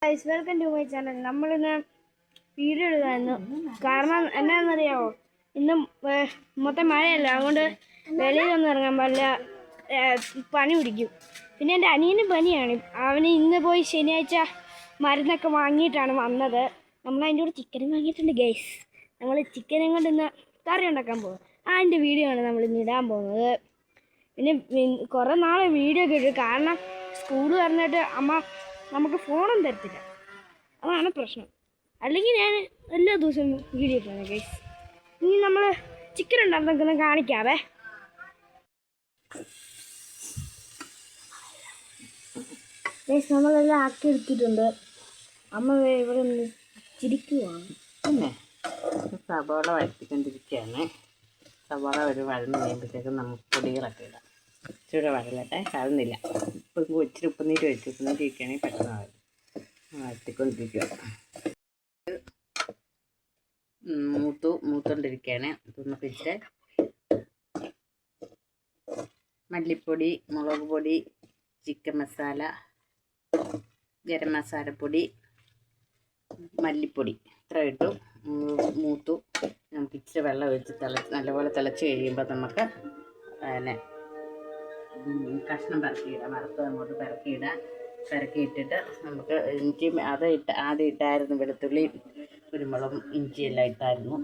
Guys welcome to my channel. നമ്മളിന്ന് video എടുക്കായിരുന്നു. കാരണം എന്നാണെന്നറിയാമോ, ഇന്നും മൊത്തം മഴയല്ല, അതുകൊണ്ട് വെളിയിലൊന്നും ഇറങ്ങാൻ പാടില്ല, പനി പിടിക്കും. പിന്നെ എൻ്റെ അനിയന് പനിയാണ്. അവന് ഇന്ന് പോയി ശനിയാഴ്ച മരുന്നൊക്കെ വാങ്ങിയിട്ടാണ് വന്നത്. നമ്മളതിൻ്റെ കൂടെ ചിക്കനും വാങ്ങിയിട്ടുണ്ട് ഗൈസ്. നമ്മൾ ചിക്കനും കൊണ്ട് ഇന്ന് കറി ഉണ്ടാക്കാൻ പോകും. അതിൻ്റെ വീഡിയോ ആണ് നമ്മളിന്ന് ഇടാൻ പോകുന്നത്. പിന്നെ കുറേ നാളെ വീഡിയോ ഒക്കെ ഇട്ടു. കാരണം സ്കൂൾ പറഞ്ഞിട്ട് അമ്മ നമുക്ക് ഫോണും തരത്തില്ല, അതാണ് പ്രശ്നം. അല്ലെങ്കിൽ ഞാൻ എല്ലാ ദിവസവും വീഡിയോ ഇട്ടാണ് ഗൈസ്. ഇനി നമ്മൾ ചിക്കൻ ഉണ്ടാക്കുന്നതൊക്കെ കാണിക്കാവേ. ഗൈസ് നമ്മളെല്ലാം ആക്കി എടുത്തിട്ടുണ്ട്. അമ്മ ഇവിടെ നിന്ന് ചിരിക്കുവാണ്. പിന്നെ സവാള വഴറ്റിക്കൊണ്ടിരിക്കുകയാണ്. സവാള ഒരു വഴന്ന് കഴിയുമ്പോഴത്തേക്കും നമുക്ക് പൊടികളൊക്കെ ഇടാം. ഇച്ചിരി വഴലട്ടെ, കഴന്നില്ല. ഇച്ചിരി ഉപ്പുനീര് വെച്ച് ഉപ്പുനീര് വയ്ക്കുകയാണെങ്കിൽ പെട്ടെന്ന് വഴറ്റിക്കൊണ്ടിരിക്കുക. മൂത്തോണ്ടിരിക്കുകയാണ്. നമുക്ക് ഇച്ചിരി മല്ലിപ്പൊടി, മുളക് പൊടി, ചിക്കൻ മസാല, ഗരം മസാലപ്പൊടി, മല്ലിപ്പൊടി ഇത്ര ഇട്ടു. മൂത്തു. നമുക്ക് ഇച്ചിരി വെള്ളം ഒഴിച്ച് നല്ലപോലെ തിളച്ച് കഴിയുമ്പോൾ നമുക്ക് പിന്നെ കഷ്ണം പെരക്കിയിടാം. വറുത്ത് അങ്ങോട്ട് പെരക്കിയിട്ടിട്ട് നമുക്ക് ഇഞ്ചി ആദ്യം ഇട്ടായിരുന്നു. വെളുത്തുള്ളി, കുരുമുളകും ഇഞ്ചിയെല്ലാം ഇട്ടായിരുന്നു.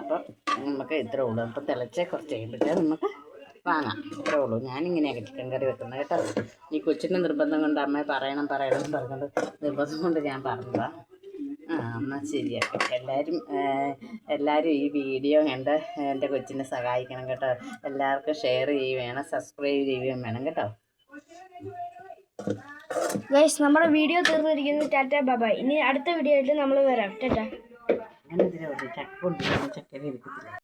അപ്പം നമുക്ക് ഇത്രേ ഉള്ളൂ. അപ്പം തിളച്ച് കുറച്ച് കഴിയുമ്പോഴത്തേ നമുക്ക് വാങ്ങാം. ഇത്രേ ഉള്ളൂ. ഞാനിങ്ങനെയാണ് ചിക്കൻ കറി വെക്കുന്നത് കേട്ടോ. ഈ കൊച്ചിൻ്റെ നിർബന്ധം കൊണ്ട് അമ്മ പറയണം പറഞ്ഞുകൊണ്ട് നിർബന്ധം കൊണ്ട് ഞാൻ പറഞ്ഞതാണ്. എന്നാൽ ശരിയാക്കി. എല്ലാവരും ഈ വീഡിയോ കണ്ട് എൻ്റെ കൊച്ചിനെ സഹായിക്കണം കേട്ടോ. എല്ലാവർക്കും ഷെയർ ചെയ്യുകയും സബ്സ്ക്രൈബ് ചെയ്യുകയും വേണം കേട്ടോ. ഗൈസ് നമ്മുടെ വീഡിയോ തീർന്നിരിക്കുന്നു. Tata bye bye. ഇനി അടുത്ത വീഡിയോ ആയിട്ട് നമ്മൾ വരാം. ടാറ്റ. ഞാനിതിലെ ചക്ക കൊണ്ടുവരുന്ന ചക്കര എടുക്കത്തില്ല.